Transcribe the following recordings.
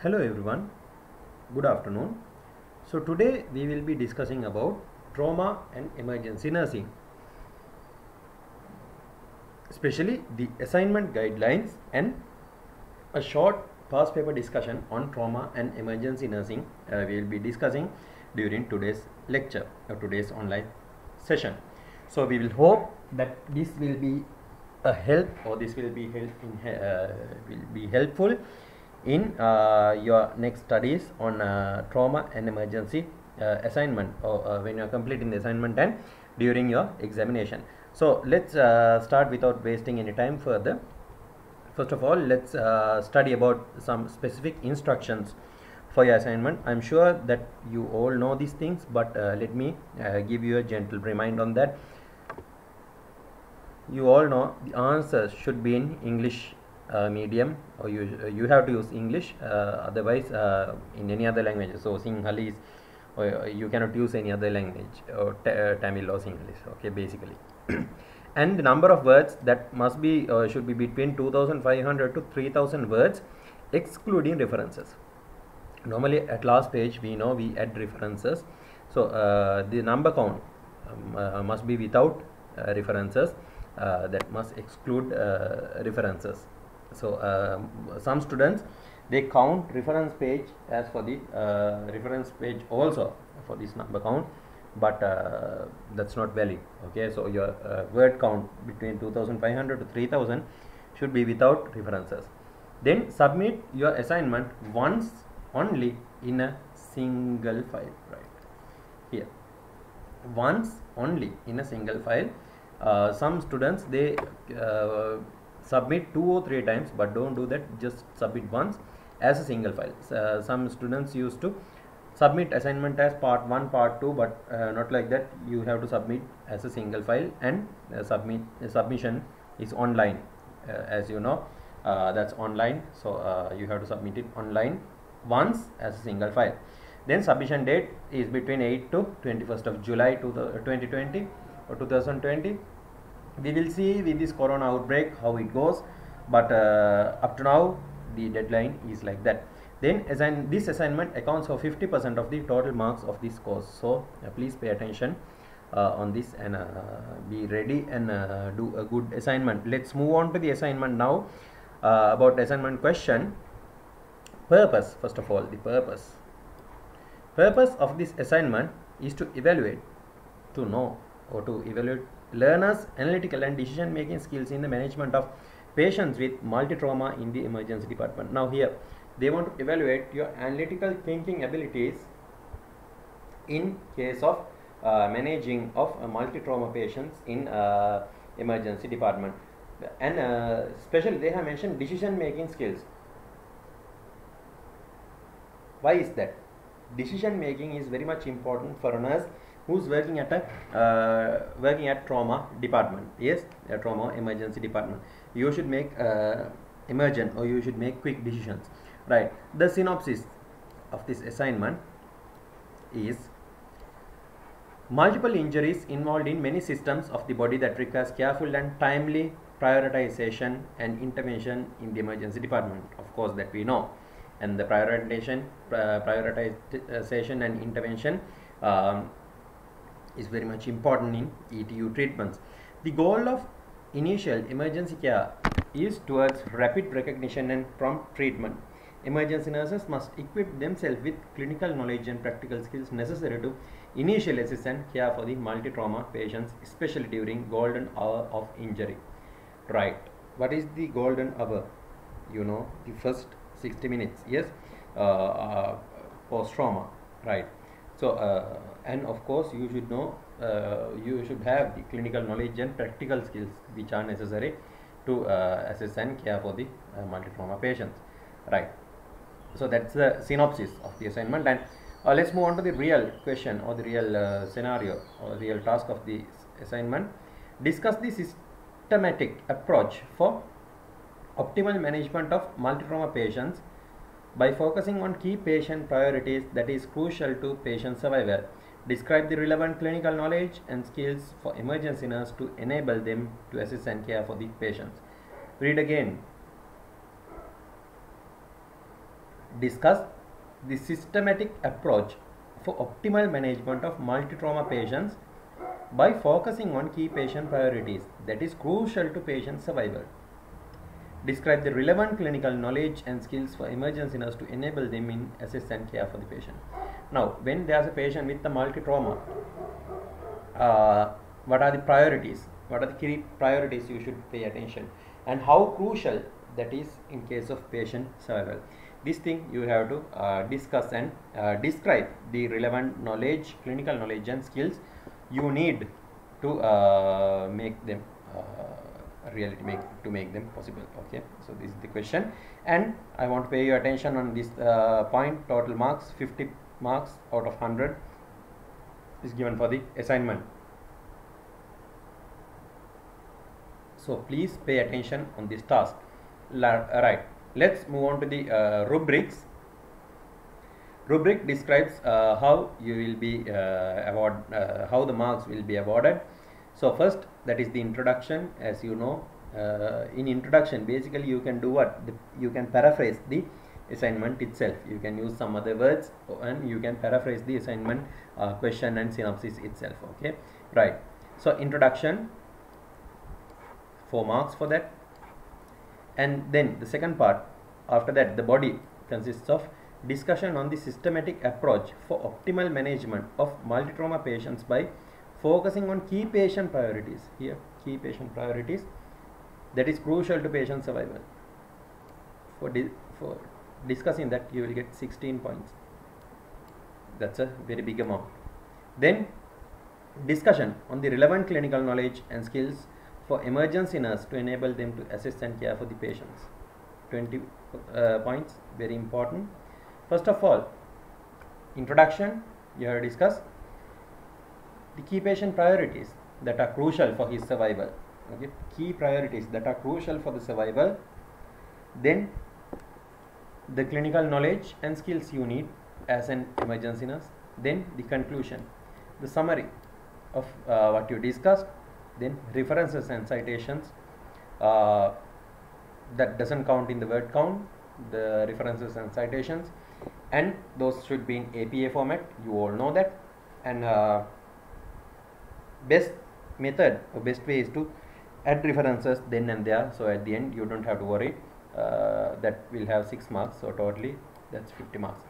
Hello everyone, good afternoon. So today we will be discussing about trauma and emergency nursing, especially the assignment guidelines and a short past paper discussion on trauma and emergency nursing we will be discussing during today's lecture or today's online session. So we will hope that this will be a help or this will be helpful in your next studies on trauma and emergency assignment or when you are completing the assignment and during your examination. So let's start without wasting any time further. First of all, let's study about some specific instructions for your assignment. I'm sure that you all know these things, but let me give you a gentle reminder on that. You all know the answers should be in English medium, or you have to use English, otherwise in any other language. So Sinhalese, or you cannot use any other language, or Tamil or Sinhalese. Okay, basically. And the number of words that must be should be between 2500 to 3000 words, excluding references. Normally at last page we know we add references, so the number count must be without references, that must exclude references. So some students, they count reference page as for the reference page also for this number count, but that's not valid. Okay, so your word count between 2500 to 3000 should be without references. Then submit your assignment once only in a single file, right here, once only in a single file. Some students, they submit 2 or 3 times, but don't do that, just submit once as a single file. Some students used to submit assignment as part 1, part 2, but not like that. You have to submit as a single file, and submission is online, as you know, that's online. So you have to submit it online once as a single file. Then submission date is between 8 to 21st of July 2020 or 2020. We will see with this corona outbreak how it goes, but up to now the deadline is like that. Then this assignment accounts for 50% of the total marks of this course. So please pay attention on this and be ready and do a good assignment. Let's move on to the assignment now. About assignment question. Purpose. First of all, the purpose of this assignment is to evaluate, to know or to evaluate learners' analytical and decision making skills in the management of patients with multi-trauma in the emergency department. Now here they want to evaluate your analytical thinking abilities in case of managing of multi-trauma patients in emergency department, and especially they have mentioned decision making skills. Why is that? Decision making is very much important for a nurse who's working at trauma department. Yes, a trauma emergency department. You should make emergent, or you should make quick decisions, right? The synopsis of this assignment is: multiple injuries involved in many systems of the body that requires careful and timely prioritization and intervention in the emergency department. Of course, that we know. And the prioritization and intervention is very much important in ETU treatments. The goal of initial emergency care is towards rapid recognition and prompt treatment. Emergency nurses must equip themselves with clinical knowledge and practical skills necessary to initially assist and care for the multi-trauma patients, especially during golden hour of injury. Right. What is the golden hour? You know, the first 60 minutes, yes, post-trauma, right? So and of course you should know, you should have the clinical knowledge and practical skills which are necessary to assess and care for the multi-trauma patients, right? So that's the synopsis of the assignment, and let's move on to the real question or the real scenario or real task of the assignment. Discuss the systematic approach for optimal management of multi-trauma patients by focusing on key patient priorities that is crucial to patient survival. Describe the relevant clinical knowledge and skills for emergency nurse to enable them to assist and care for the patients. Read again. discuss the systematic approach for optimal management of multi-trauma patients by focusing on key patient priorities that is crucial to patient survival. Describe the relevant clinical knowledge and skills for emergency nurse to enable them in assess and care for the patient. Now, when there is a patient with the multi-trauma, what are the priorities? What are the key priorities you should pay attention, and how crucial that is in case of patient survival? This thing you have to discuss and describe the relevant knowledge, clinical knowledge and skills you need to make them make them possible. Okay, so this is the question, and I want to pay your attention on this point. Total marks, 50 marks out of 100 is given for the assignment. So please pay attention on this task. Right, let's move on to the rubrics. Rubric describes how you will be how the marks will be awarded. So first, that is the introduction. As you know, in introduction basically you can do what? You can paraphrase the assignment itself. You can use some other words and you can paraphrase the assignment question and synopsis itself. Okay, right. So introduction, 4 marks for that. And then the second part, after that the body consists of discussion on the systematic approach for optimal management of multi-trauma patients by focusing on key patient priorities. Here, key patient priorities that is crucial to patient survival. For discussing that, you will get 16 points. That's a very big amount. Then discussion on the relevant clinical knowledge and skills for emergency nurse to enable them to assist and care for the patients. 20 points, very important. First of all, introduction, you have discussed the key patient priorities that are crucial for his survival. Okay, key priorities that are crucial for the survival. Then the clinical knowledge and skills you need as an emergency nurse. Then the conclusion, the summary of what you discussed. Then references and citations, that doesn't count in the word count, the references and citations, and those should be in APA format. You all know that. And best method or best way is to add references then and there, so at the end you don't have to worry. That will have 6 marks, so totally that's 50 marks.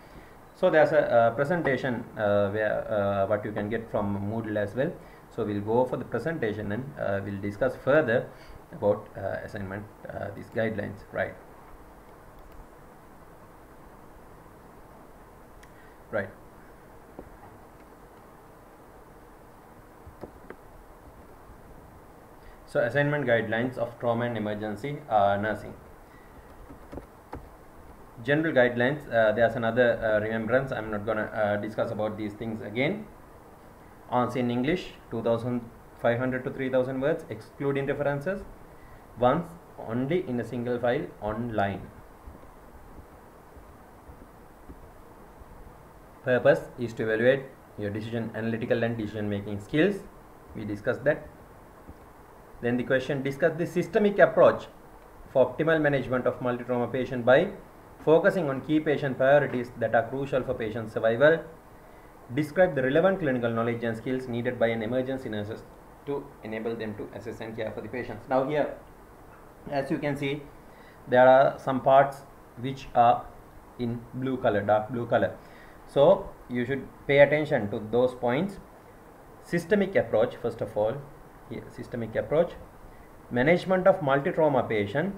So there's a presentation where what you can get from Moodle as well. So we'll go for the presentation and we'll discuss further about assignment, these guidelines. Right. So assignment guidelines of trauma and emergency nursing. General guidelines, there's another remembrance. I'm not gonna discuss about these things again. Answer in English, 2500 to 3000 words, excluding references, once only in a single file online. Purpose is to evaluate your analytical and decision making skills. We discussed that. Then the question, discuss the systemic approach for optimal management of multi-trauma patient by focusing on key patient priorities that are crucial for patient survival. Describe the relevant clinical knowledge and skills needed by an emergency nurse to enable them to assess and care for the patients. Now here, as you can see, there are some parts which are in blue color, dark blue color. So you should pay attention to those points. Systemic approach, first of all, here, systemic approach, management of multi-trauma patient,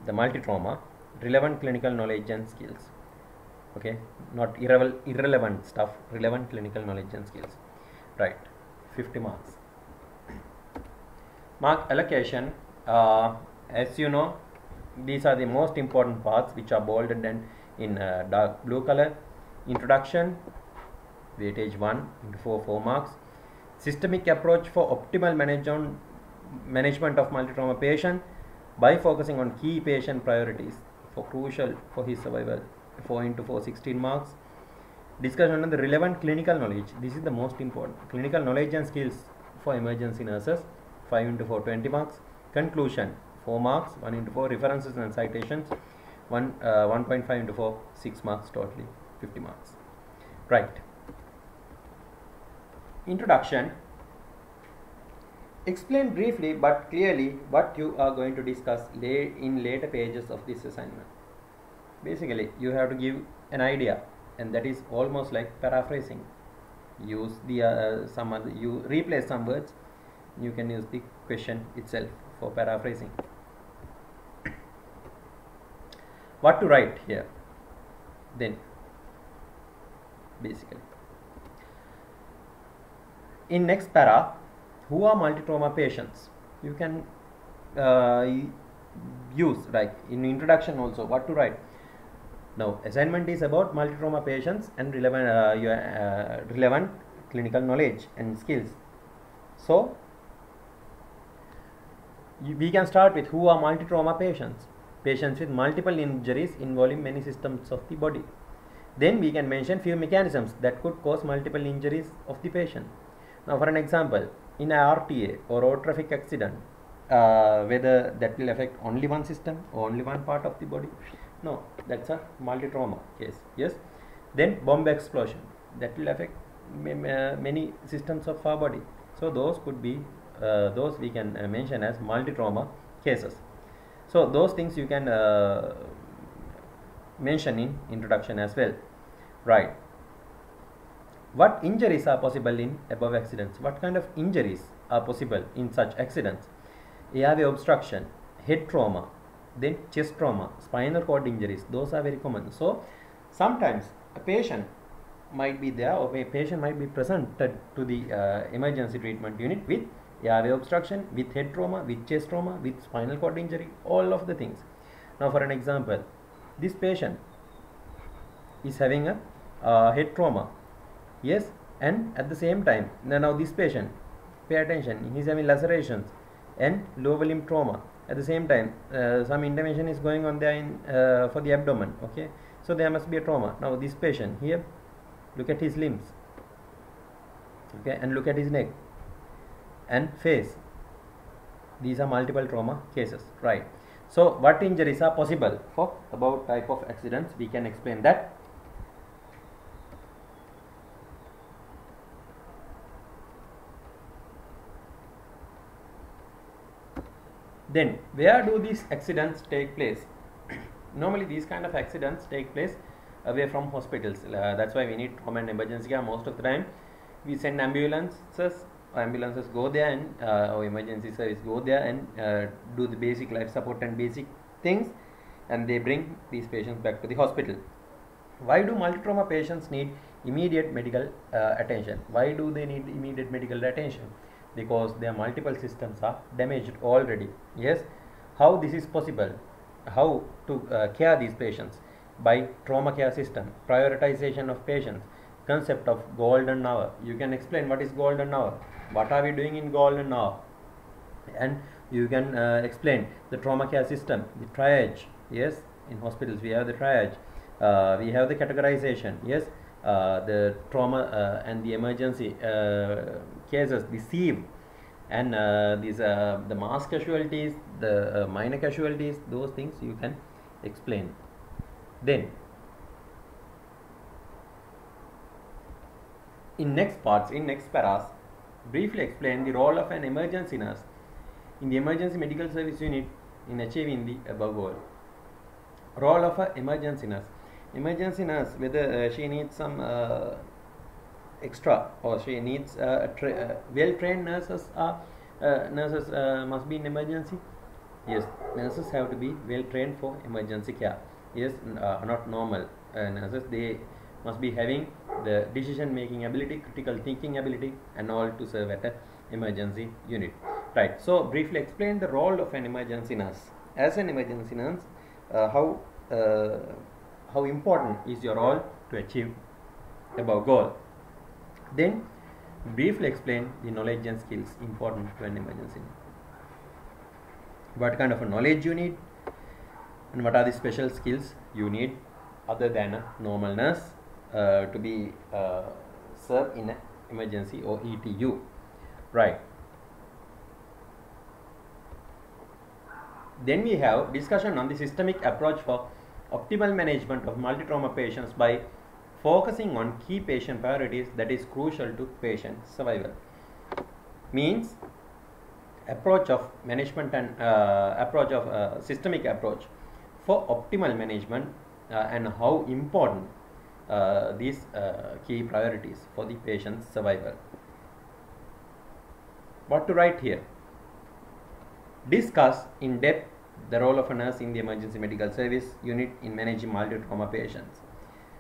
the multi-trauma, relevant clinical knowledge and skills. Okay, not irrelevant stuff, relevant clinical knowledge and skills. Right, 50 marks. Mark allocation, as you know, these are the most important parts which are bolded and in dark blue color. Introduction, weightage 1 into 4 marks. Systemic approach for optimal management of multi-trauma patient by focusing on key patient priorities for crucial for his survival, 4 into 4, 16 marks. Discussion on the relevant clinical knowledge, this is the most important, clinical knowledge and skills for emergency nurses, 5 into 4, 20 marks. Conclusion, 4 marks, 1 into 4, references and citations, 1.5 into 4, 6 marks totally, 50 marks. Right. Introduction. Explain briefly but clearly what you are going to discuss in later pages of this assignment. Basically, you have to give an idea, and that is almost like paraphrasing. Use the you replace some words. You can use the question itself for paraphrasing. What to write here? Then, basically, in next para, who are multi-trauma patients? You can use, like in introduction also, what to write. Now, assignment is about multi-trauma patients and relevant clinical knowledge and skills. So, we can start with who are multi-trauma patients. Patients with multiple injuries involving many systems of the body. Then we can mention few mechanisms that could cause multiple injuries of the patient. Now, for an example, in a RTA or road traffic accident, whether that will affect only one system or only one part of the body. No, that's a multi-trauma case. Yes. Then bomb explosion, that will affect many systems of our body. So those could be those we can mention as multi-trauma cases. So those things you can mention in introduction as well. Right. What injuries are possible in above accidents? What kind of injuries are possible in such accidents? Airway obstruction, head trauma, then chest trauma, spinal cord injuries. Those are very common. So sometimes a patient might be there, or a patient might be presented to the emergency treatment unit with airway obstruction, with head trauma, with chest trauma, with spinal cord injury, all of the things. Now, for an example, this patient is having a head trauma. Yes, and at the same time, now this patient, pay attention, he is having lacerations and lower limb trauma. At the same time, some intervention is going on there in, for the abdomen. Okay, so there must be a trauma. Now this patient here, look at his limbs. Okay, and look at his neck and face. These are multiple trauma cases, right? So what injuries are possible for above type of accidents? We can explain that. Then, where do these accidents take place? Normally, these kind of accidents take place away from hospitals. That's why we need trauma and emergency care. Most of the time, we send ambulances. Ambulances go there and or emergency service go there and do the basic life support and basic things, and they bring these patients back to the hospital. Why do multi-trauma patients need immediate medical attention? Why do they need immediate medical attention? Because their multiple systems are damaged already. Yes. How this is possible? How to care these patients? By trauma care system, prioritization of patients, concept of golden hour. You can explain what is golden hour, what are we doing in golden hour, and you can explain the trauma care system, the triage. Yes, in hospitals we have the triage, we have the categorization. Yes, the trauma and the emergency cases, the sieve, and these the mass casualties, the minor casualties. Those things you can explain. Then in next parts, in next paras, briefly explain the role of an emergency nurse in the emergency medical service unit in achieving the above goal. Role of an emergency nurse. Emergency nurse, whether she needs some extra or she needs well-trained nurses. Nurses must be in emergency. Yes, nurses have to be well-trained for emergency care. Yes, not normal nurses. They must be having the decision-making ability, critical thinking ability, and all to serve at an emergency unit. Right. So, briefly explain the role of an emergency nurse. As an emergency nurse, how important is your role to achieve above goal? Then, briefly explain the knowledge and skills important to an emergency nurse. What kind of a knowledge you need, and what are the special skills you need other than a normal nurse to be served in an emergency or ETU. Right. Then we have discussion on the systemic approach for optimal management of multi-trauma patients by focusing on key patient priorities that is crucial to patient survival. Means approach of management and approach of systemic approach for optimal management and how important these key priorities for the patient's survival. What to write here? Discuss in depth the role of a nurse in the emergency medical service unit in managing multi-trauma patients.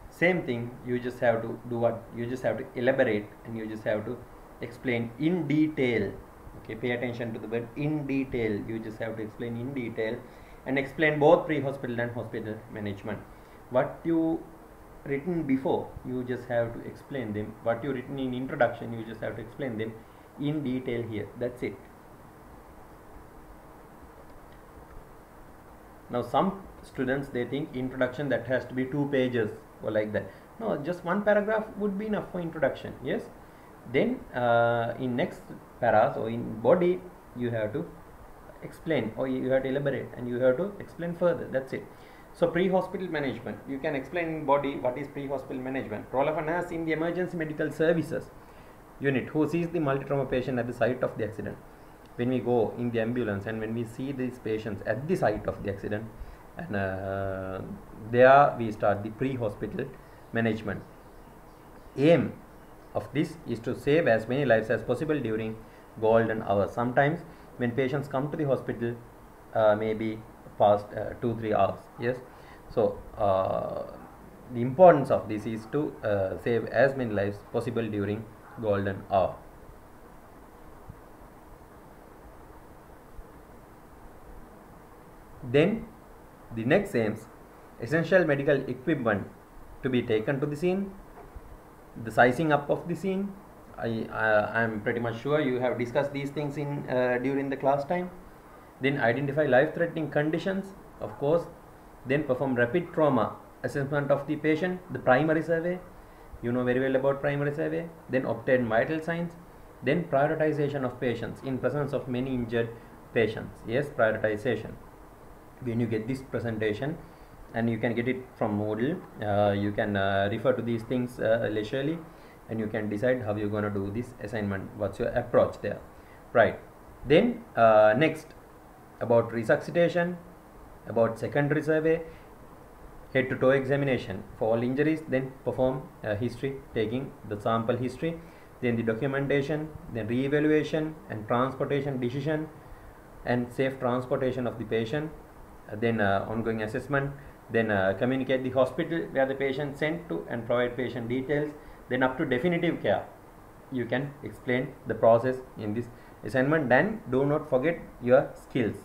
Same thing, you just have to do what? You just have to elaborate and you just have to explain in detail. Okay, pay attention to the word in detail. You just have to explain in detail and explain both pre-hospital and hospital management. What you written before, you just have to explain them. What you written in introduction, you just have to explain them in detail here. That's it. Now some students, they think introduction that has to be 2 pages or like that. No, just 1 paragraph would be enough for introduction. Yes. Then in next paras or in body, you have to explain or you have to elaborate and you have to explain further. That's it. So pre-hospital management, you can explain in body what is pre-hospital management. Role of a nurse in the emergency medical services unit who sees the multi-trauma patient at the site of the accident. When we go in the ambulance and when we see these patients at the site of the accident, and there we start the pre-hospital management. Aim of this is to save as many lives as possible during golden hours. Sometimes when patients come to the hospital, maybe past 2-3 hours. Yes. So the importance of this is to save as many lives possible during golden hour. Then the next aims: essential medical equipment to be taken to the scene, the sizing up of the scene. I am pretty much sure you have discussed these things in during the class time. Then identify life-threatening conditions, of course. Then perform rapid trauma assessment of the patient, the primary survey. You know very well about primary survey. Then obtain vital signs. Then prioritization of patients in presence of many injured patients. Yes, prioritization. When you get this presentation, and you can get it from Moodle, you can refer to these things leisurely, and you can decide how you're going to do this assignment. What's your approach there, right? Then next, about resuscitation, about secondary survey, head to toe examination for all injuries, then perform history, taking the sample history, then the documentation, then re-evaluation and transportation decision and safe transportation of the patient, then ongoing assessment, then communicate the hospital where the patient sent to and provide patient details, then up to definitive care. You can explain the process in this assignment. Then do not forget your skills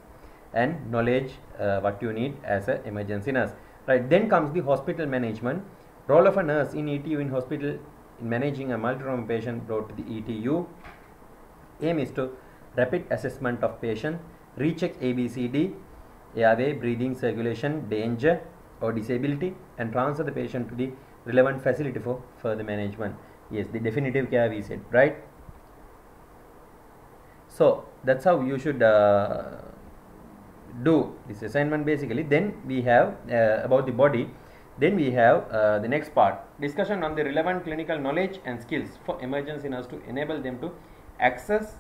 and knowledge, what you need as an emergency nurse, right? Then comes the hospital management. Role of a nurse in ETU in hospital in managing a multi-trauma patient brought to the ETU. Aim is to rapid assessment of patient, recheck ABCD, airway, breathing, circulation, danger or disability, and transfer the patient to the relevant facility for further management. Yes, the definitive care we said, right? So that's how you should do this assignment basically. Then we have about the body. Then we have the next part, discussion on the relevant clinical knowledge and skills for emergency nurse to enable them to assess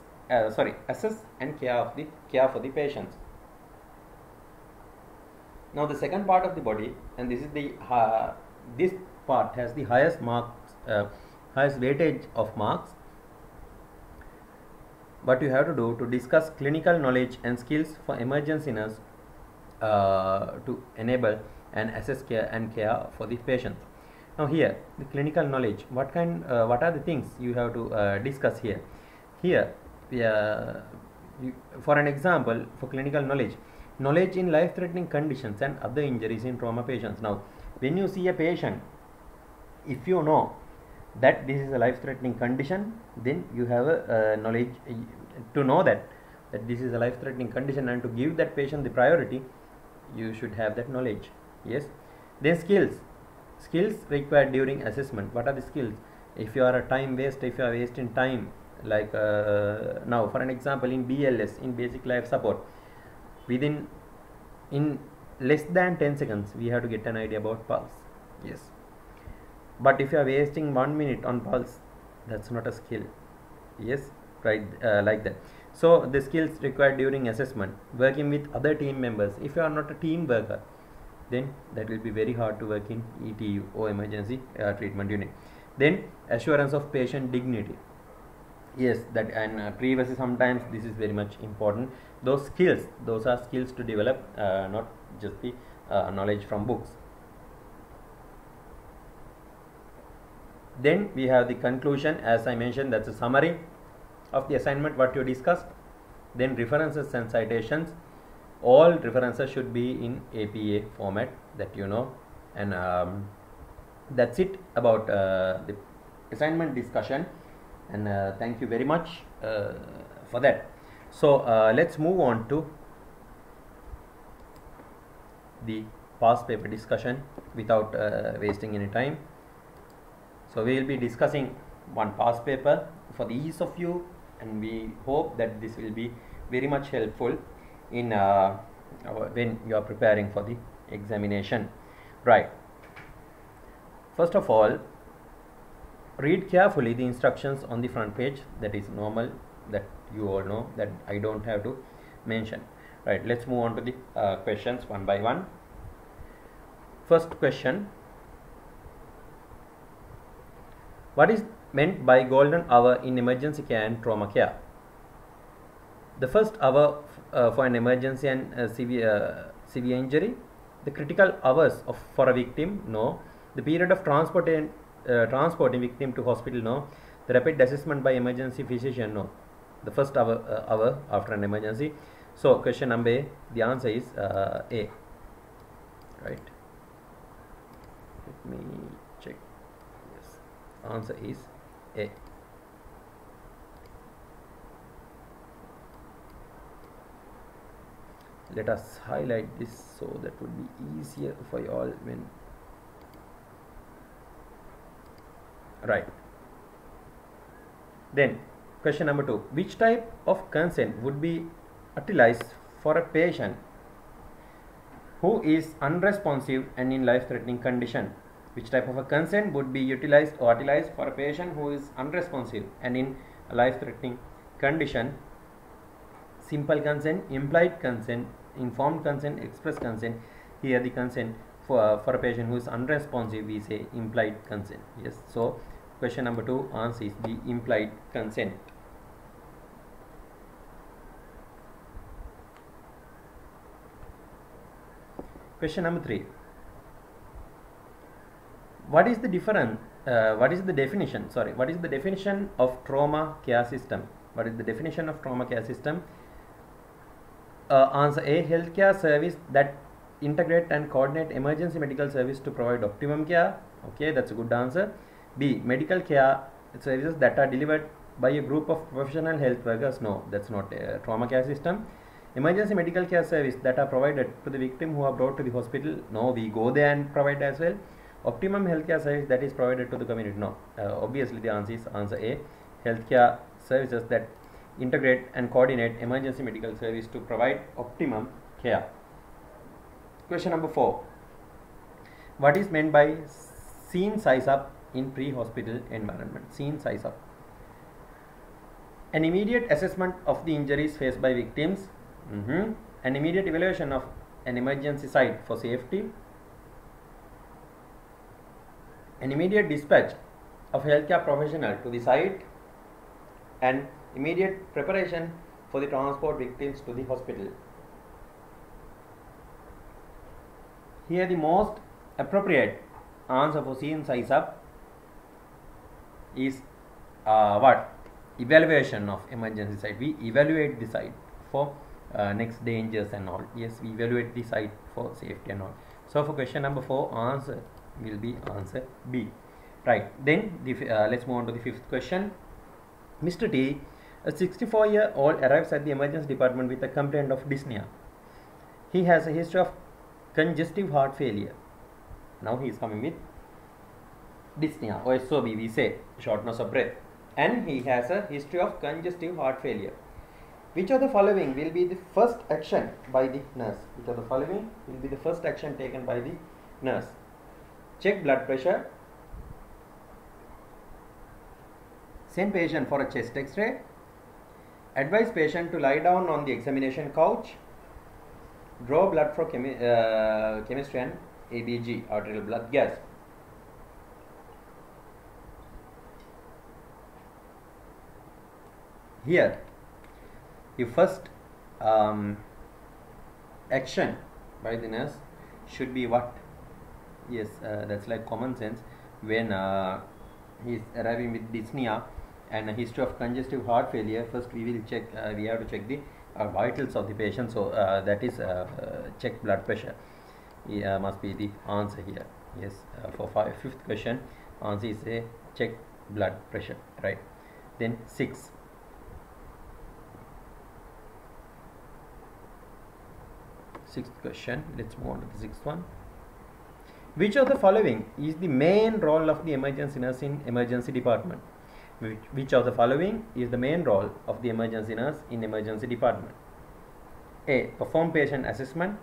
and care for the patients. Now the second part of the body, and this is the this part has the highest marks, highest weightage of marks. What you have to do to discuss clinical knowledge and skills for emergency nurse to enable and assess care and care for the patient. Now here the clinical knowledge, what are the things you have to discuss here. Here for an example, for clinical knowledge in life-threatening conditions and other injuries in trauma patients. Now when you see a patient, if you know that this is a life-threatening condition, then you have a knowledge to know that this is a life-threatening condition, and to give that patient the priority, you should have that knowledge. Yes. Then skills required during assessment. What are the skills? If you are a time waster, if you are wasting time, like now for an example in BLS, in basic life support, in less than 10 seconds we have to get an idea about pulse. Yes, but if you are wasting 1 minute on pulse, that's not a skill. Yes, right, like that. So the skills required during assessment, working with other team members. If you are not a team worker, then that will be very hard to work in ETU or emergency treatment unit. Then assurance of patient dignity. Yes, that, and previously sometimes this is very much important. Those skills, those are skills to develop, not just the knowledge from books. Then we have the conclusion. As I mentioned, that's a summary of the assignment what you discussed. Then references and citations. All references should be in APA format, that you know. And that's it about the assignment discussion. And thank you very much for that. So let's move on to the past paper discussion without wasting any time. So we will be discussing one past paper for the ease of you, and we hope that this will be very much helpful in when you are preparing for the examination. Right. First of all, read carefully the instructions on the front page. That is normal, that you all know, that I don't have to mention. Right, let's move on to the questions one by one. First question: what is meant by golden hour in emergency care and trauma care? The first hour for an emergency and severe injury. The critical hours for a victim, no. The period of transporting victim to hospital, no. The rapid assessment by emergency physician, no. The first hour after an emergency. So question number A, the answer is A. Right. Let me check. Yes, answer is A. Let us highlight this so that would be easier for you all when. Right. Then question number 2, which type of consent would be utilized for a patient who is unresponsive and in life-threatening condition? Which type of a consent would be utilized or utilized for a patient who is unresponsive and in a life-threatening condition? Simple consent, implied consent, informed consent, express consent. Here the consent for a patient who is unresponsive, we say implied consent. Yes, so question number 2 answer is the implied consent. Question number 3, what is the definition of trauma care system? What is the definition of trauma care system? Answer A, healthcare service that integrate and coordinate emergency medical service to provide optimum care. Okay, that's a good answer. B, medical care services that are delivered by a group of professional health workers. No, that's not a trauma care system. Emergency medical care service that are provided to the victim who are brought to the hospital. No, we go there and provide as well. Optimum healthcare service that is provided to the community. No, obviously the answer is answer A, healthcare services that integrate and coordinate emergency medical service to provide optimum care. Question number 4, what is meant by scene size up in pre-hospital environment? Scene size up: an immediate assessment of the injuries faced by victims, an immediate evaluation of an emergency site for safety, an immediate dispatch of healthcare professional to the site, and immediate preparation for the transport victims to the hospital. Here the most appropriate answer for scene size up is what? Evaluation of emergency site. We evaluate the site for next dangers and all. Yes, we evaluate the site for safety and all. So for question number 4, answer will be answer B. Right. Then let's move on to the 5th question. Mr. T, a 64-year-old, arrives at the emergency department with a complaint of dyspnea. He has a history of congestive heart failure. Now he is coming with dyspnea, or SOB, we say, shortness of breath, and he has a history of congestive heart failure. Which of the following will be the first action by the nurse? Which of the following will be the first action taken by the nurse? Check blood pressure, send patient for a chest x-ray, advise patient to lie down on the examination couch, draw blood for chemistry and ABG, arterial blood gas. Here, the first action by the nurse should be what? Yes, that's like common sense. When he is arriving with dyspnea and a history of congestive heart failure, first we will check, we have to check the vitals of the patient. So that is check blood pressure. Must be the answer here. Yes, for fifth question, answer is a check blood pressure, right? Then sixth question, let's move on to the sixth one. Which of the following is the main role of the emergency nurse in emergency department? Which of the following is the main role of the emergency nurse in emergency department? A. Perform patient assessment,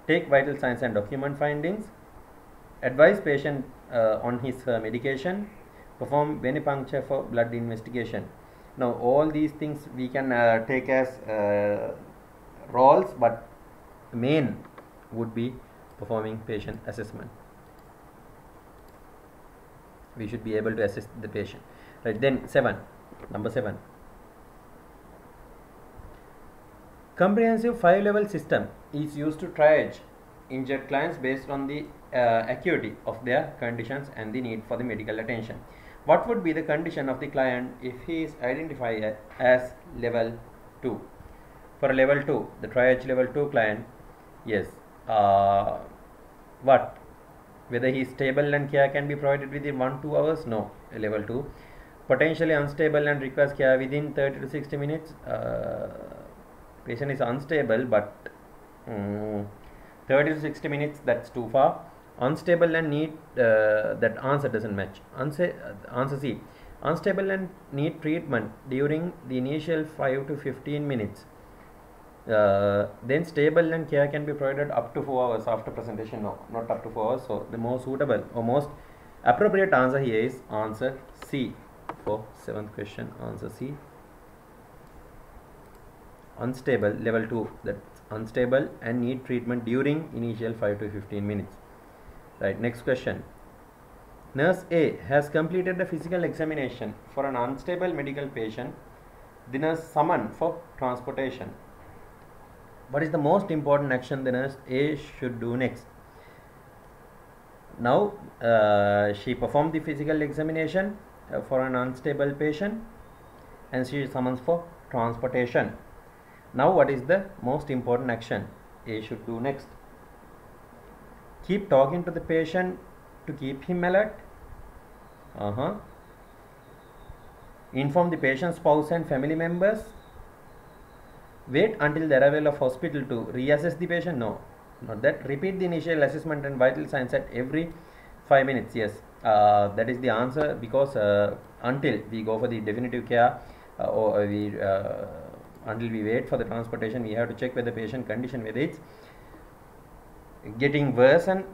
take vital signs and document findings, advise patient on his medication, perform venipuncture for blood investigation. Now all these things we can take as roles, but main would be performing patient assessment. We should be able to assess the patient, right? Then number 7, comprehensive 5-level system is used to triage injured clients based on the acuity of their conditions and the need for the medical attention. What would be the condition of the client if he is identified as level 2? For level 2, the triage level 2 client, yes, what? Whether he is stable and care can be provided within 1-2 hours? No. Level 2. Potentially unstable and requires care within 30 to 60 minutes. Patient is unstable, but 30 to 60 minutes, that's too far. Unstable and need, that answer doesn't match. Answer C. Unstable and need treatment during the initial 5 to 15 minutes. Then stable and care can be provided up to 4 hours after presentation. No, not up to 4 hours. So the most suitable or most appropriate answer here is answer C for 7th question. Answer C. Unstable level 2, that's unstable and need treatment during initial 5 to 15 minutes. Right, next question. Nurse A has completed the physical examination for an unstable medical patient. The nurse summoned for transportation. What is the most important action the nurse A should do next? Now she performed the physical examination for an unstable patient and she summons for transportation. Now what is the most important action A should do next? Keep talking to the patient to keep him alert. Inform the patient's spouse and family members. Wait until the arrival of hospital to reassess the patient. No, not that. Repeat the initial assessment and vital signs at every 5 minutes. Yes, that is the answer, because until we go for the definitive care until we wait for the transportation, we have to check whether the patient condition, whether it's getting worse and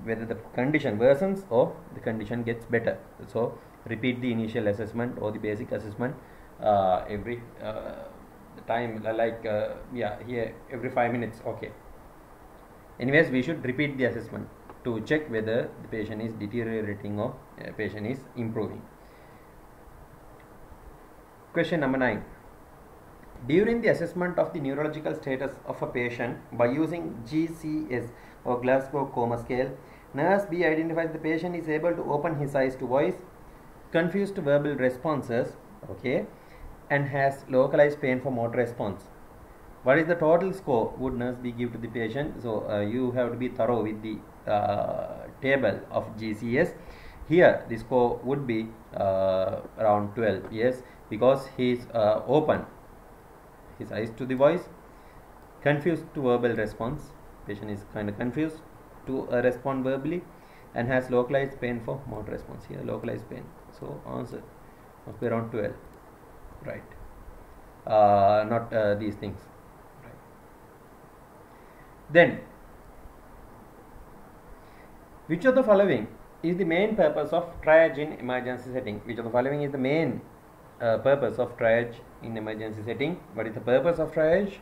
whether the condition worsens or the condition gets better. So repeat the initial assessment or the basic assessment every time, like here every 5 minutes. Okay, anyways, we should repeat the assessment to check whether the patient is deteriorating or patient is improving. Question number 9. During the assessment of the neurological status of a patient by using GCS or Glasgow Coma Scale, nurse B identifies the patient is able to open his eyes to voice, confused to verbal responses, okay, and has localized pain for motor response. What is the total score would nurse B give to the patient? So you have to be thorough with the table of GCS. Here the score would be around 12. Yes, because he is open his eyes to the voice, confused to verbal response, patient is kind of confused to respond verbally, and has localized pain for motor response. Here localized pain, so answer must be around 12. right? Not these things, right? Then, which of the following is the main purpose of triage in emergency setting? Which of the following is the main purpose of triage in emergency setting? What is the purpose of triage?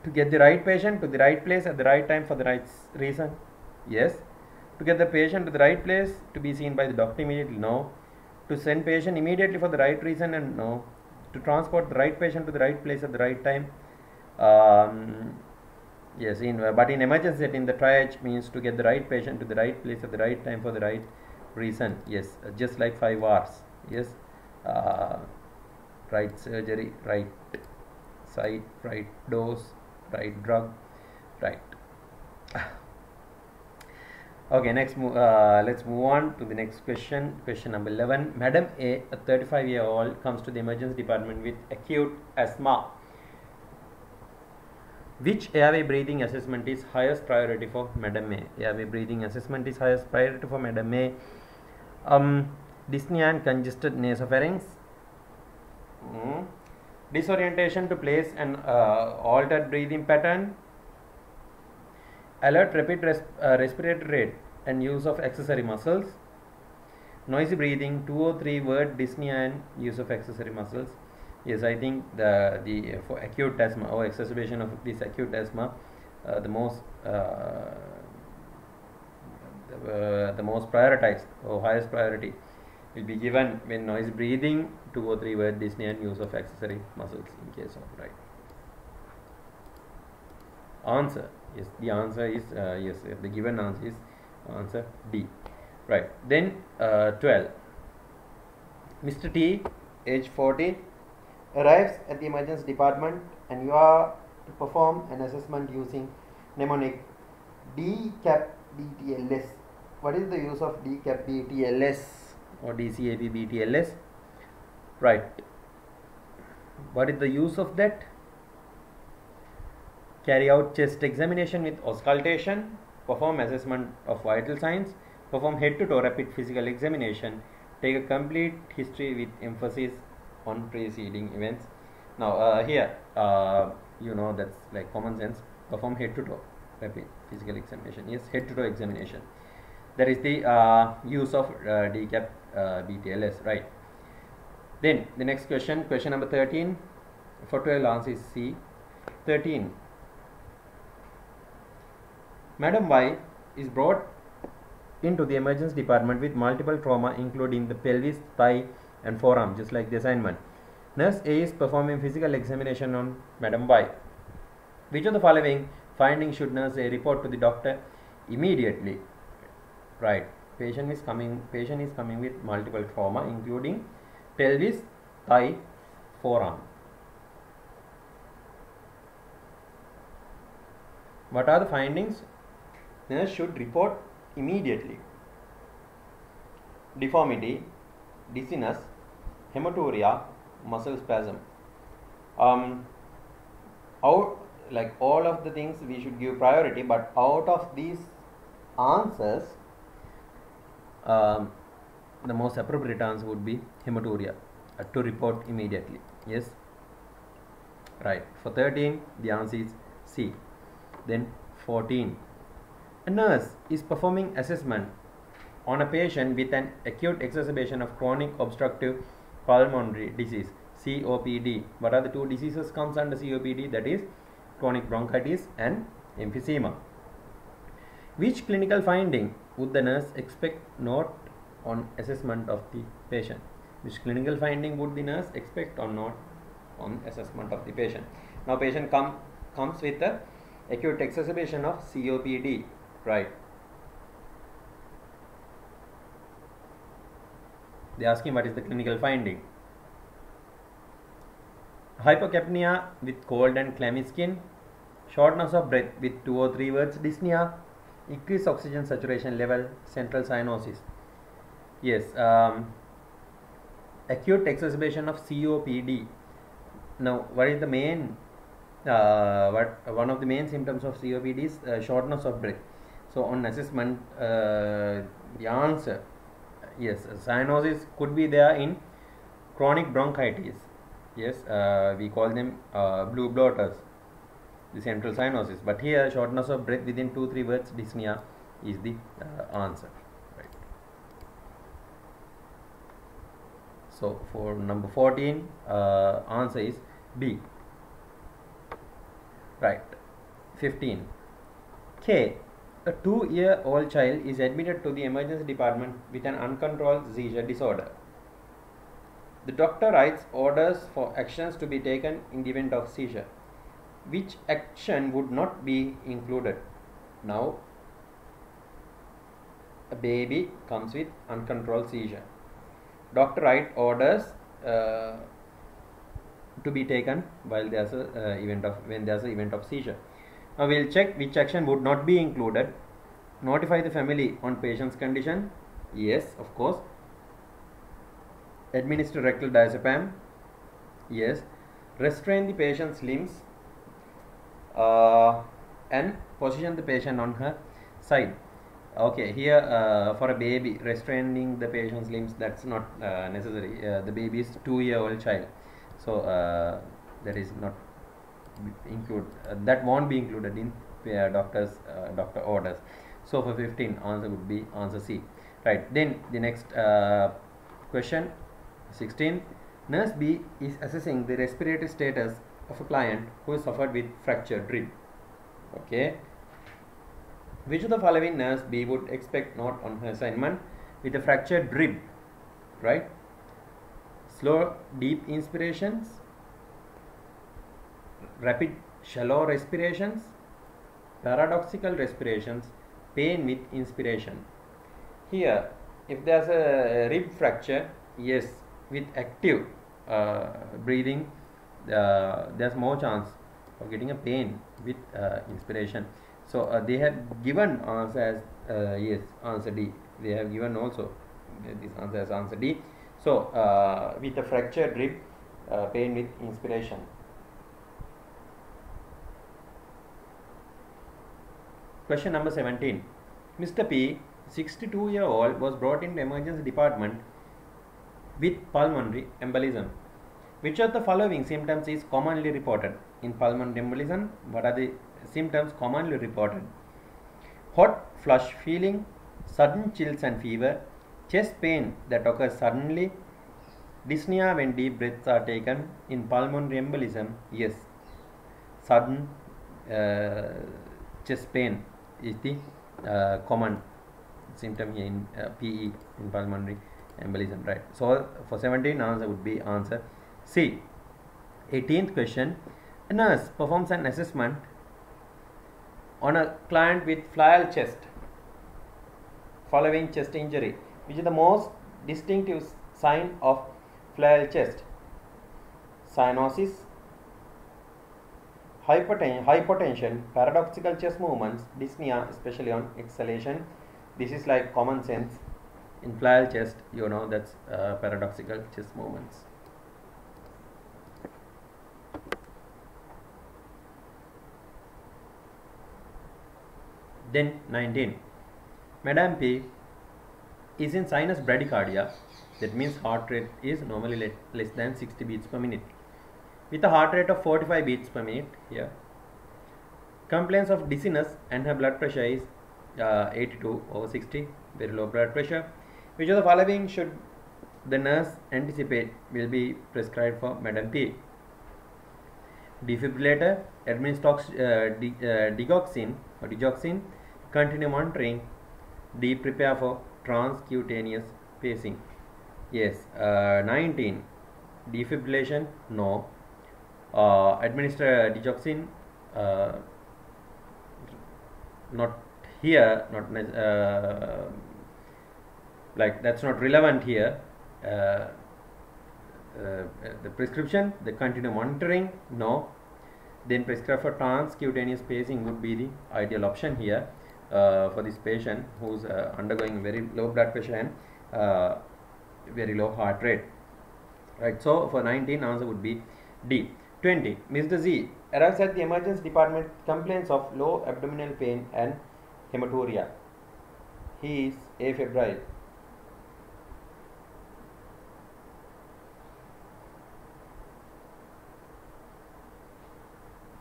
To get the right patient to the right place at the right time for the right reason? Yes. To get the patient to the right place to be seen by the doctor immediately? No. To send patient immediately for the right reason? And no. To transport the right patient to the right place at the right time? Yes. But in emergency setting, the triage means to get the right patient to the right place at the right time for the right reason. Yes. Just like 5 R's. Yes. Right surgery, right site, right dose, right drug, right. Okay, next let's move on to the next question. Question number 11. Madam A, a 35-year-old, comes to the emergency department with acute asthma. Which airway breathing assessment is highest priority for Madam A? Airway breathing assessment is highest priority for Madam A. Dyspnea and congested nasopharynx. Disorientation to place an altered breathing pattern. Alert rapid respiratory rate and use of accessory muscles. Noisy breathing, 2 or 3 word dyspnea and use of accessory muscles. Yes, I think the for acute asthma or exacerbation of this acute asthma, the most prioritized or highest priority will be given when noisy breathing, 2 or 3 word dyspnea and use of accessory muscles in case of right. Answer, yes, the answer is yes, the given answer is answer D, right. Then 12. Mr. T, age 40, arrives at the emergency department and you are to perform an assessment using mnemonic DCAP-BTLS. What is the use of DCAP-BTLS or DCAP-BTLS? Right. What is the use of that? Carry out chest examination with auscultation, perform assessment of vital signs, perform head-to-toe rapid physical examination, take a complete history with emphasis on preceding events. Now here that's like common sense. Perform head-to-toe rapid physical examination. Yes, head-to-toe examination. That is the use of DCAP-BTLS, right? Then the next question, question number 13. For 12, answer is C. 13. Madam Y is brought into the emergency department with multiple trauma including the pelvis, thigh and forearm, just like the assignment. Nurse A is performing physical examination on Madam Y. Which of the following findings should Nurse A report to the doctor immediately? Right. Patient is coming with multiple trauma including pelvis, thigh, forearm. What are the findings? Nurse should report immediately. Deformity, dizziness, hematuria, muscle spasm. Like all of the things we should give priority, but out of these answers, the most appropriate answer would be hematuria, to report immediately. Yes, right. For 13, the answer is C. Then 14. A nurse is performing assessment on a patient with an acute exacerbation of chronic obstructive pulmonary disease, COPD. What are the two diseases comes under COPD? That is chronic bronchitis and emphysema. Which clinical finding would the nurse expect note on assessment of the patient? Which clinical finding would the nurse expect or not on assessment of the patient? Now patient comes with a acute exacerbation of COPD, right? They ask him what is the clinical finding. Hypocapnia with cold and clammy skin, shortness of breath with 2 or 3 words dyspnea, increased oxygen saturation level, central cyanosis. Yes, acute exacerbation of COPD. Now, what is the main one of the main symptoms of COPD is shortness of breath. So on assessment, the answer, yes, cyanosis could be there in chronic bronchitis. Yes, we call them blue blotters, the central cyanosis. But here, shortness of breath within 2-3 words, dyspnea is the answer. Right. So for number 14, answer is B. Right. 15. K. A 2-year-old child is admitted to the emergency department with an uncontrolled seizure disorder. The doctor writes orders for actions to be taken in the event of seizure. Which action would not be included? Now, a baby comes with uncontrolled seizure. Doctor writes orders to be taken while there's a when there's an event of seizure. Now we'll check which action would not be included. Notify the family on patient's condition. Yes, of course. Administer rectal diazepam. Yes. Restrain the patient's limbs and position the patient on her side. Okay, here for a baby, restraining the patient's limbs, that's not necessary. The baby is 2-year-old child, so that is not that won't be included in doctor orders. So for 15, answer would be answer C. Right. Then the next question, 16. Nurse B is assessing the respiratory status of a client who has suffered with fractured rib. Okay. Which of the following nurse B would expect not on her assignment with a fractured rib? Right. Slow, deep inspirations, rapid, shallow respirations, paradoxical respirations, pain with inspiration. Here, if there's a rib fracture, yes, with active breathing, there's more chance of getting a pain with inspiration. So they have given answer as yes, answer D. They have given also this answer as answer D. So with a fractured rib, pain with inspiration. Question number 17. Mr. P, 62-year-old, was brought into emergency department with pulmonary embolism. Which of the following symptoms is commonly reported in pulmonary embolism? What are the symptoms commonly reported? Hot flush feeling, sudden chills and fever, chest pain that occurs suddenly, dyspnea when deep breaths are taken. In pulmonary embolism, yes, sudden chest pain is the common symptom here in PE, in pulmonary embolism. Right. So for 17, answer would be answer C. 18th question. A nurse performs an assessment on a client with flail chest following chest injury. Which is the most distinctive sign of flail chest? Cyanosis, hypotension, paradoxical chest movements, dyspnea, especially on exhalation. This is like common sense. In flail chest, you know that's paradoxical chest movements. Then 19. Madame P is in sinus bradycardia. That means heart rate is normally less than 60 beats per minute. With a heart rate of 45 beats per minute here. Complaints of dizziness and her blood pressure is 82/60, very low blood pressure. Which of the following should the nurse anticipate will be prescribed for Madam P? Defibrillator, administers digoxin, continue monitoring, prepare for transcutaneous pacing. Yes. 19. Defibrillation, no. Administer digoxin, not here, not like that's not relevant here. The prescription, the continue monitoring, no. Then prescribe for transcutaneous pacing would be the ideal option here for this patient who's undergoing very low blood pressure and very low heart rate. Right. So for 19, answer would be D. 20. Mr. Z arrives at the emergency department, complains of low abdominal pain and hematuria. He is afebrile.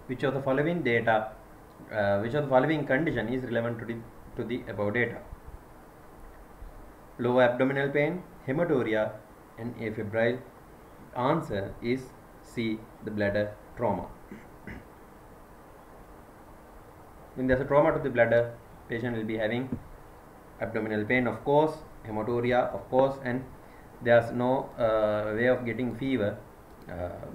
Which of the following condition is relevant to the above data? Low abdominal pain, hematuria, and afebrile. Answer is C, the bladder trauma. When there is a trauma to the bladder, patient will be having abdominal pain, of course, hematuria, of course, and there is no way of getting fever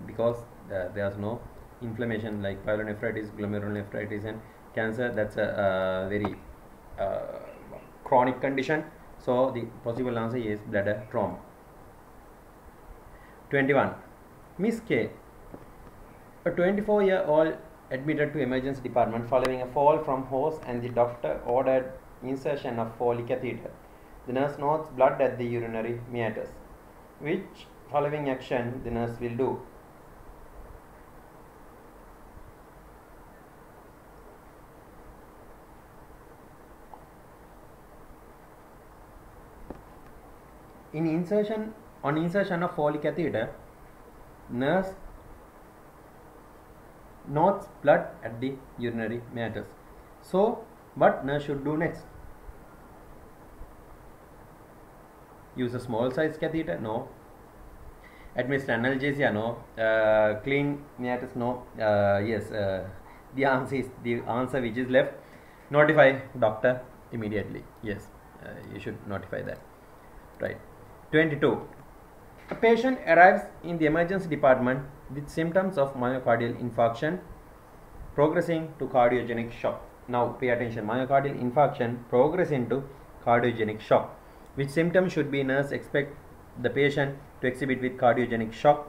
because there is no inflammation like pyelonephritis, glomerulonephritis, and cancer. That's a very chronic condition. So the possible answer is bladder trauma. 21. Miss K, a 24-year-old admitted to emergency department following a fall from horse, and the doctor ordered insertion of Foley catheter. The nurse notes blood at the urinary meatus. Which following action the nurse will do? On insertion of Foley catheter, nurse notes blood at the urinary meatus. So what nurse should do next? Use a small size catheter? No. Administer analgesia? No. Clean meatus? No. Yes. The answer which is left. Notify doctor immediately. Yes. You should notify that. Right. 22. A patient arrives in the emergency department with symptoms of myocardial infarction progressing to cardiogenic shock. Now pay attention. Myocardial infarction progress into cardiogenic shock. Which symptom should be nurse expect the patient to exhibit with cardiogenic shock?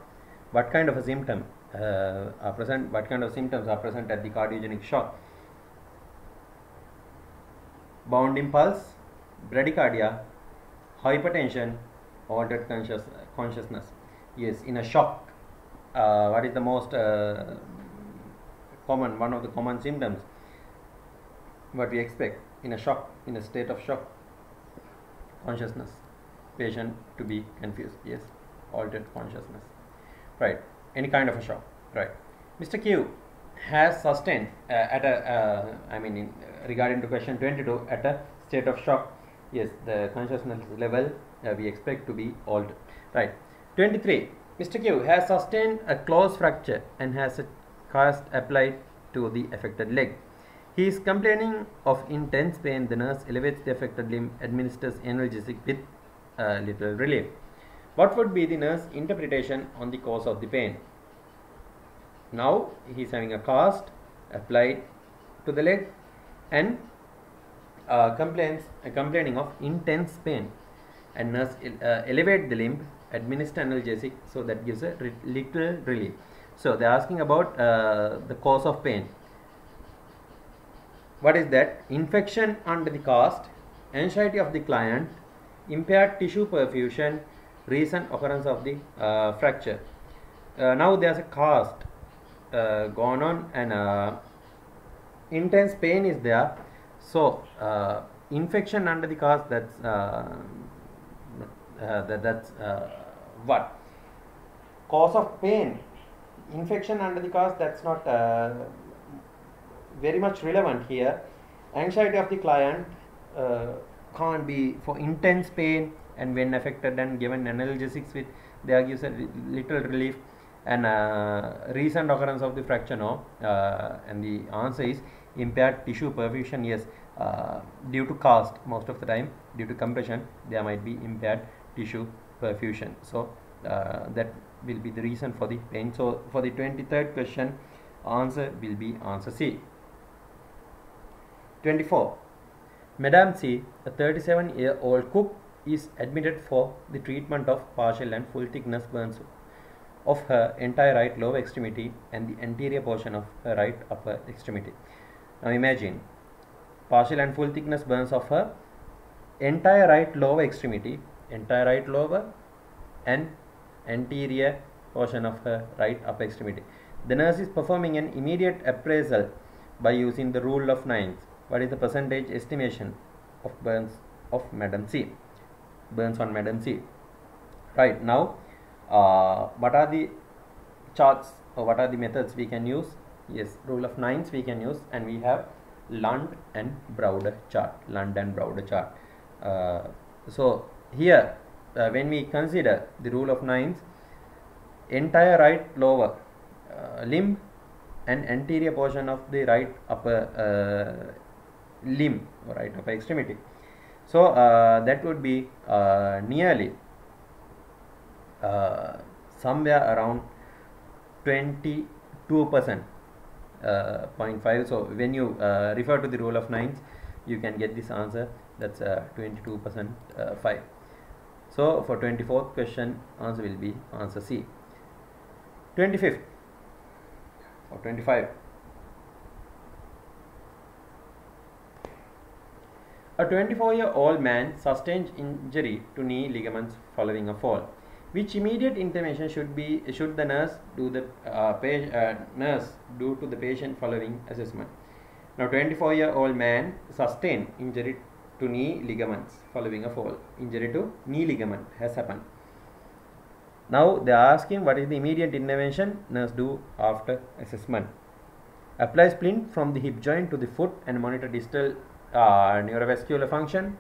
What kind of a symptom are present? What kind of symptoms are present at the cardiogenic shock? Bound impulse, bradycardia, hypertension, altered consciousness. Yes, in a shock, what is the most common, one of the common symptoms what we expect in a shock, in a state of shock? Consciousness, patient to be confused. Yes, altered consciousness. Right, any kind of a shock. Right. Mr. Q has sustained regarding to question 22, at a state of shock. Yes, the consciousness level we expect to be altered. Right. 23. Mr. Q has sustained a close fracture and has a cast applied to the affected leg. He is complaining of intense pain. The nurse elevates the affected limb, administers analgesic with little relief. What would be the nurse interpretation on the cause of the pain? Now he is having a cast applied to the leg and complaining of intense pain, and nurse elevate the limb, administer analgesic, so that gives a little relief. So they are asking about the cause of pain. What is that? Infection under the cast, anxiety of the client, impaired tissue perfusion, recent occurrence of the fracture. Now there is a cast gone on and intense pain is there. So infection under the cast, that's what? Cause of pain, infection under the cast, that's not very much relevant here. Anxiety of the client can't be for intense pain, and when affected and given analgesics with, they gives a little relief, and recent occurrence of the fracture, no. And the answer is impaired tissue perfusion. Yes, due to cast, most of the time due to compression there might be impaired tissue perfusion. So that will be the reason for the pain. So for the 23rd question, answer will be answer C. 24. Madame C, a 37-year-old cook, is admitted for the treatment of partial and full thickness burns of her entire right lower extremity and the anterior portion of her right upper extremity. Now imagine partial and full thickness burns of her entire right lower extremity, entire right lower and anterior portion of her right upper extremity. The nurse is performing an immediate appraisal by using the rule of nines. What is the percentage estimation of burns of Madam C? Burns on Madam C. Right, now what are the charts or what are the methods we can use? Yes, rule of nines we can use, and we have Lund and Braude chart. Lund and Braude chart. So here, when we consider the rule of nines, entire right lower limb and anterior portion of the right upper limb or right upper extremity. So that would be nearly somewhere around 22%, 0.5. So when you refer to the rule of nines, you can get this answer. That's 22% 5. So for 24th question, answer will be answer C. 25th or 25. A 24-year-old man sustained injury to knee ligaments following a fall. Which immediate intervention should the nurse do to the patient following assessment? Now, 24-year-old man sustained injury to knee ligaments following a fall. Injury to knee ligament has happened. Now they are asking what is the immediate intervention nurse do after assessment. Apply splint from the hip joint to the foot and monitor distal neurovascular function.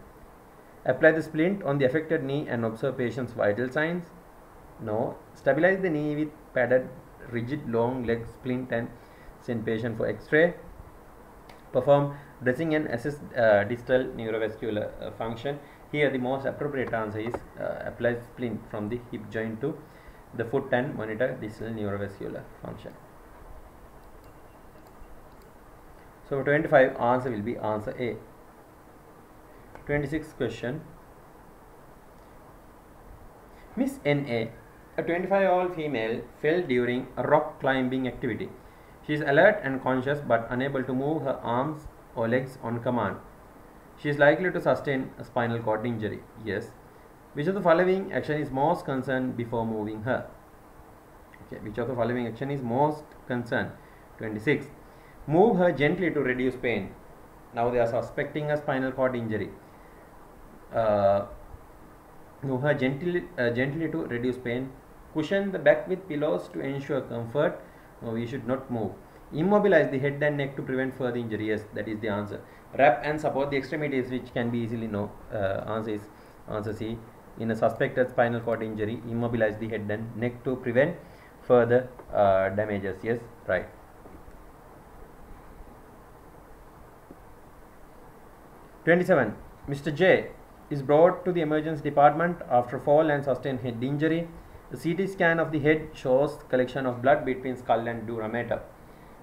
Apply the splint on the affected knee and observe patient's vital signs. No. Stabilize the knee with padded rigid long leg splint and send patient for X-ray. Perform dressing and assess distal neurovascular function. Here the most appropriate answer is apply splint from the hip joint to the foot and monitor distal neurovascular function. So 25 answer will be answer A. 26th question. Miss N.A., a 25-year-old female, fell during a rock climbing activity. She is alert and conscious but unable to move her arms or legs on command. She is likely to sustain a spinal cord injury. Yes. Which of the following action is most concerned before moving her? Okay. Which of the following action is most concerned? 26. Move her gently to reduce pain. Now they are suspecting a spinal cord injury. Move her gently to reduce pain. Cushion the back with pillows to ensure comfort. No, we should not move. Immobilize the head and neck to prevent further injury. Yes, that is the answer. Wrap and support the extremities, which can be easily answer is answer C. In a suspected spinal cord injury, immobilize the head and neck to prevent further damages. Yes, right. (27) Mr. J is brought to the emergency department after fall and sustained head injury. The CT scan of the head shows collection of blood between skull and dura mater.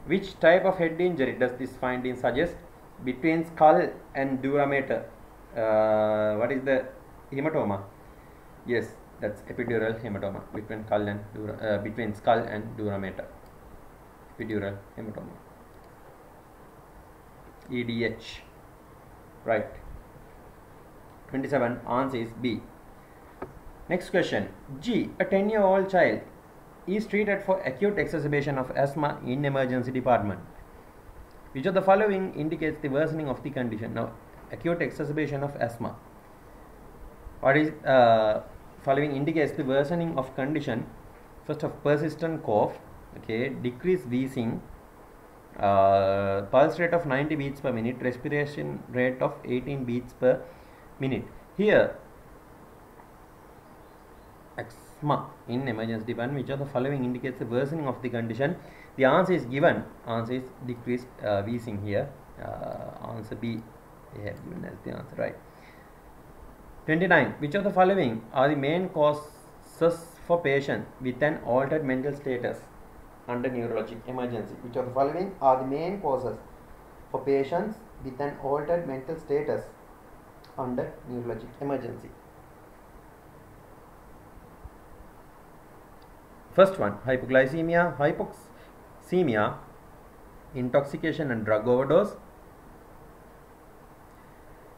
Which type of head injury does this finding suggest? Between skull and dura mater. What is the hematoma? Yes, that's epidural hematoma between skull and dura mater. Epidural hematoma. EDH. Right. 27 answer is B. Next question. G, a 10-year-old child, is treated for acute exacerbation of asthma in emergency department. Which of the following indicates the worsening of the condition? Now, acute exacerbation of asthma. What is following indicates the worsening of condition? First of persistent cough, okay, decreased wheezing, pulse rate of 90 beats per minute, respiration rate of 18 beats per minute. Here, asthma in emergency department, which of the following indicates the worsening of the condition? The answer is given. Answer is decreased wheezing here. Answer B, they have given as the answer, right. 29. Which of the following are the main causes for patients with an altered mental status under neurologic emergency? Which of the following are the main causes for patients with an altered mental status under neurologic emergency? First one, hypoglycemia, hypoxemia, intoxication and drug overdose,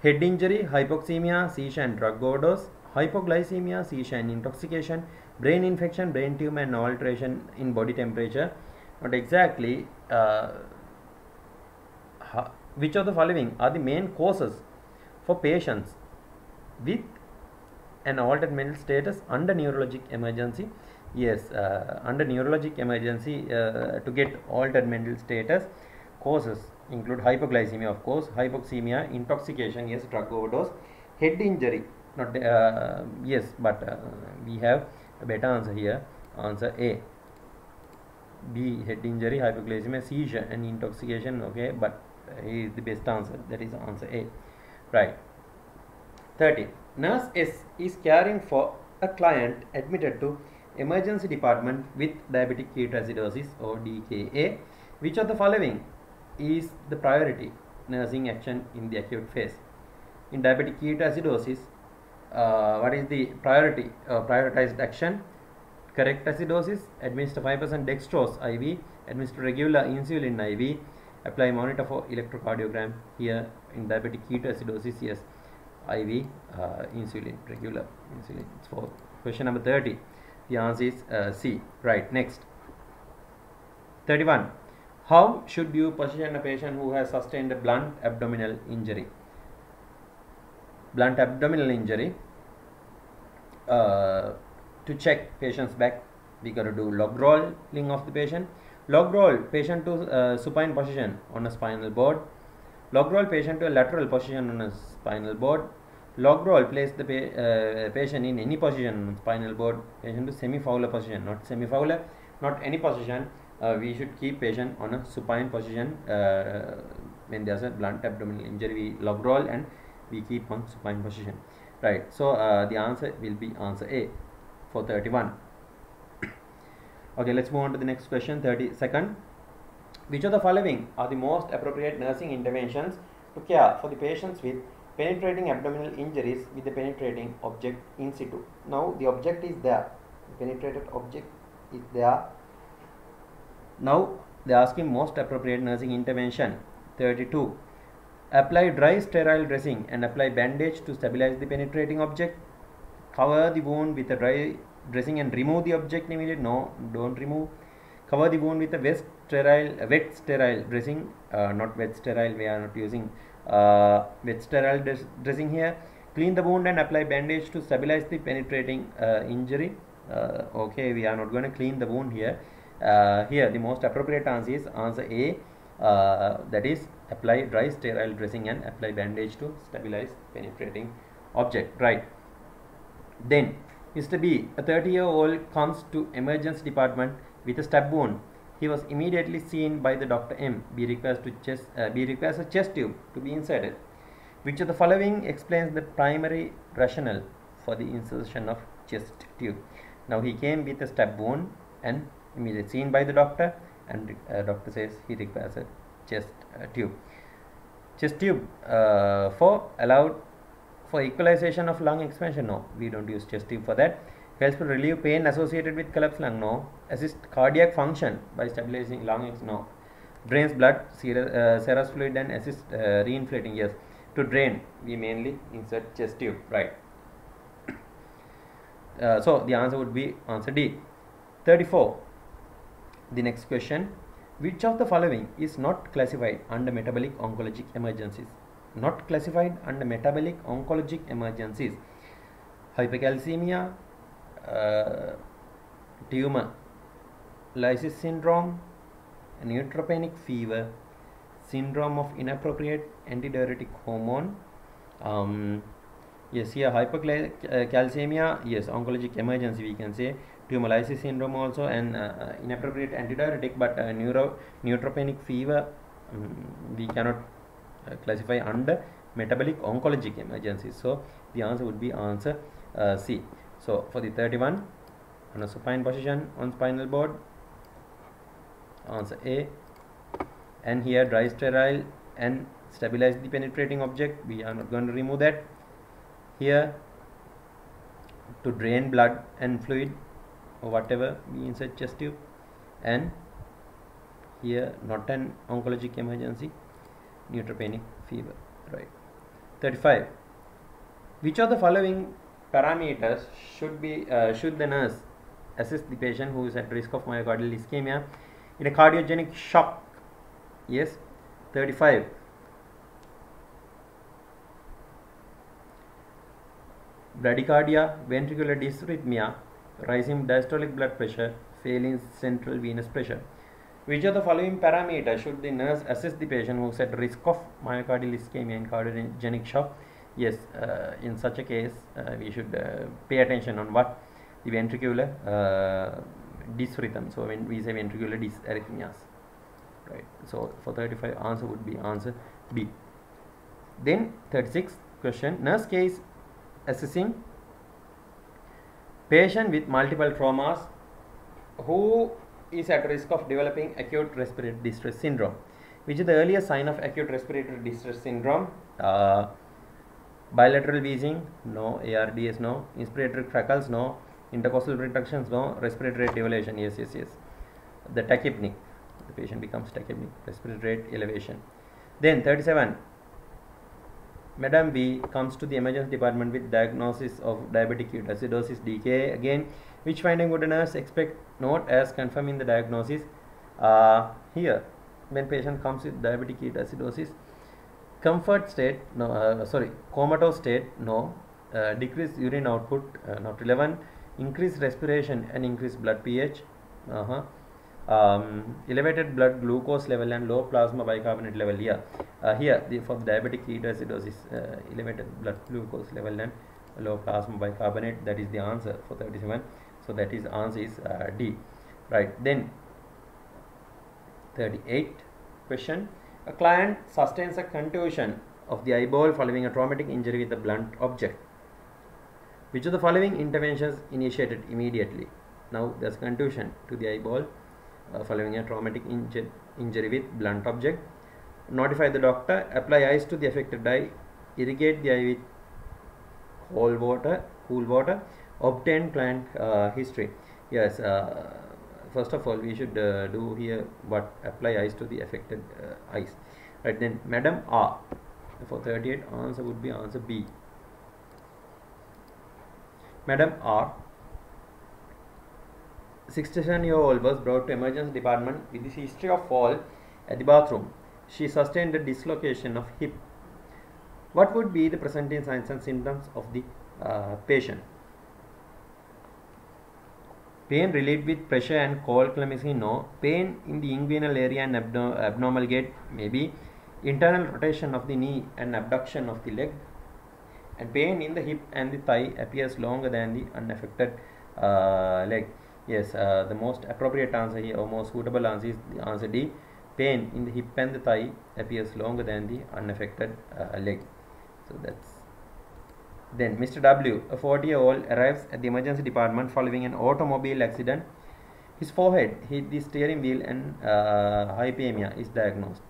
head injury, hypoxemia, seizure and drug overdose, hypoglycemia, seizure and intoxication, brain infection, brain tumor and alteration in body temperature. Not exactly which of the following are the main causes for patients with an altered mental status under neurologic emergency? Yes, under neurologic emergency, to get altered mental status, causes include hypoglycemia, of course, hypoxemia, intoxication, yes, drug overdose, head injury, not yes, but we have a better answer here. Answer A. B, head injury, hypoglycemia, seizure, and intoxication. Okay, but is the best answer. That is answer A. Right. 30. Nurse S is caring for a client admitted to emergency department with diabetic ketoacidosis or DKA. Which of the following is the priority nursing action in the acute phase? In diabetic ketoacidosis, what is the priority prioritized action? Correct acidosis, administer 5% dextrose IV, administer regular insulin IV, apply monitor for electrocardiogram. Here in diabetic ketoacidosis, yes, IV insulin, regular insulin. It's for question number 30. The answer is C. Right. Next. 31. How should you position a patient who has sustained a blunt abdominal injury? Blunt abdominal injury. To check patient's back, we got to do log rolling of the patient. Log roll patient to supine position on a spinal board. Log roll patient to a lateral position on a spinal board. Log roll place the patient in any position on spinal board. Patient to semi-fowler position, not semi-fowler, not any position. We should keep patient on a supine position when there's a blunt abdominal injury. We log roll and we keep on supine position. Right. So the answer will be answer A for 31. Okay, let's move on to the next question. 32nd. Which of the following are the most appropriate nursing interventions to care for the patients with penetrating abdominal injuries with the penetrating object in situ? Now the object is there, the penetrated object is there. Now they are asking most appropriate nursing intervention. 32. Apply dry sterile dressing and apply bandage to stabilize the penetrating object. Cover the wound with a dry dressing and remove the object immediately. No, don't remove. Cover the wound with a wet sterile dressing, not wet sterile. We are not using wet sterile dressing here. Clean the wound and apply bandage to stabilize the penetrating injury. Okay, we are not going to clean the wound here. Here the most appropriate answer is answer A. That is apply dry sterile dressing and apply bandage to stabilize penetrating object. Right. Then Mr. B, a 30-year-old, comes to emergency department with a stab wound. He was immediately seen by the Dr. M. B requires a chest tube to be inserted. Which of the following explains the primary rationale for the insertion of chest tube? Now he came with a stab wound and immediately seen by the doctor, and doctor says he requires a chest tube. Chest tube for equalization of lung expansion? No, we don't use chest tube for that. Helps to relieve pain associated with collapsed lung? No. Assist cardiac function by stabilizing lung? No. Drains blood, serous fluid, and assist reinflating? Yes. To drain, we mainly insert chest tube. Right. So the answer would be answer D. 34. The next question. Which of the following is not classified under metabolic oncologic emergencies? Not classified under metabolic oncologic emergencies: hypercalcemia, tumor lysis syndrome, neutropenic fever, syndrome of inappropriate antidiuretic hormone. Yes, here hypercalcemia, yes, oncologic emergency we can say. Tumor lysis syndrome also, and inappropriate antidiuretic, but neutropenic fever we cannot classify under metabolic oncologic emergencies. So the answer would be answer C. So for the 31, on a supine position on spinal board, answer A. And here dry sterile and stabilize the penetrating object, we are not going to remove that. Here to drain blood and fluid or whatever, we insert chest tube. And here not an oncologic emergency, neutropenic fever. Right. 35. Which of the following parameters should the nurse assist the patient who is at risk of myocardial ischemia in a cardiogenic shock? Yes. 35. Bradycardia, ventricular dysrhythmia, rising diastolic blood pressure, failing central venous pressure. Which of the following parameters should the nurse assess the patient who is at risk of myocardial ischemia and cardiogenic shock? Yes, in such a case, we should pay attention on what? The ventricular dysrhythm. So when we say ventricular dysarrhythmias, right? So for 35, answer would be answer B. Then 36 question, nurse case assessing patient with multiple traumas who is at risk of developing acute respiratory distress syndrome. Which is the earliest sign of acute respiratory distress syndrome? Bilateral wheezing, no. ARDS, no. Inspiratory crackles, no. Intercostal reductions, no. Respiratory rate elevation, yes. The tachypneic, the patient becomes tachypneic, respiratory rate elevation. Then 37, Madam B comes to the emergency department with diagnosis of diabetic ketoacidosis DKA. Again, which finding would a nurse expect? Note as confirming the diagnosis. Here, when patient comes with diabetic ketoacidosis, comfort state, no. Comatose state, no. Decreased urine output, not relevant. Increased respiration and increased blood pH. Elevated blood glucose level and low plasma bicarbonate level. Here for diabetic ketoacidosis, elevated blood glucose level and low plasma bicarbonate. That is the answer for 37. So that is answer is D. Right. Then 38 question. A client sustains a contusion of the eyeball following a traumatic injury with a blunt object. Which of the following interventions initiated immediately? Now there's contusion to the eyeball following a traumatic injury with blunt object. Notify the doctor, apply ice to the affected eye, irrigate the eye with cool water, obtain client history. Yes, first of all we should do here what? Apply ice to the affected eyes. Right, then Madam R. For 38, answer would be answer B. Madam R, 67-year-old was brought to emergency department with this history of fall at the bathroom. She sustained a dislocation of hip. What would be the presenting signs and symptoms of the patient? Pain relieved with pressure and cold clemency, no. Pain in the inguinal area and abnormal gait, maybe. Internal rotation of the knee and abduction of the leg. And pain in the hip and the thigh appears longer than the unaffected leg. Yes, the most appropriate answer here, or most suitable answer is the answer D. Pain in the hip and the thigh appears longer than the unaffected leg. So that's. Then Mr. W, a 40-year-old, arrives at the emergency department following an automobile accident. His forehead hit the steering wheel and hypemia is diagnosed.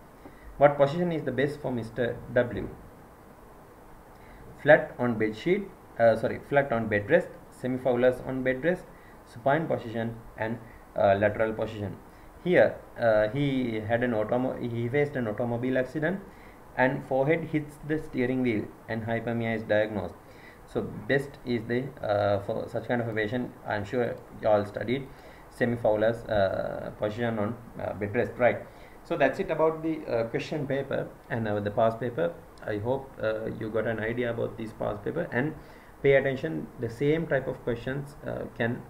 What position is the best for Mr. W? Flat on bed sheet, flat on bed rest, semifowlers on bed rest, supine position and lateral position. Here he faced an automobile accident and forehead hits the steering wheel and hypemia is diagnosed. So best is the for such kind of a patient, I am sure you all studied semifowlers position on bed rest, right? So that's it about the question paper and the past paper. I hope you got an idea about this past paper, and pay attention, the same type of questions can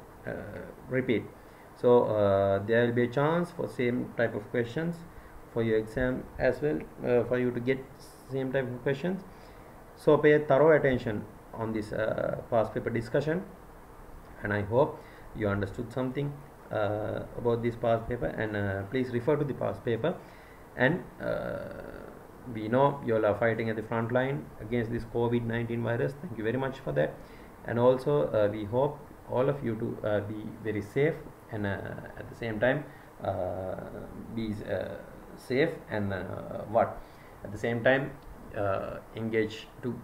repeat. So there will be a chance for same type of questions for your exam as well, for you to get same type of questions. So pay thorough attention on this past paper discussion, and I hope you understood something about this past paper, and please refer to the past paper. And we know you all are fighting at the front line against this COVID-19 virus. Thank you very much for that. And also we hope all of you to be very safe, and at the same time be safe and at the same time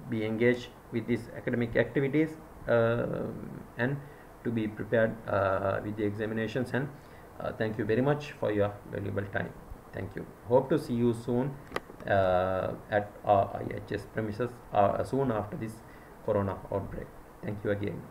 be engaged with these academic activities, and to be prepared with the examinations. And thank you very much for your valuable time. Thank you. Hope to see you soon at our IHS premises soon after this corona outbreak. Thank you again.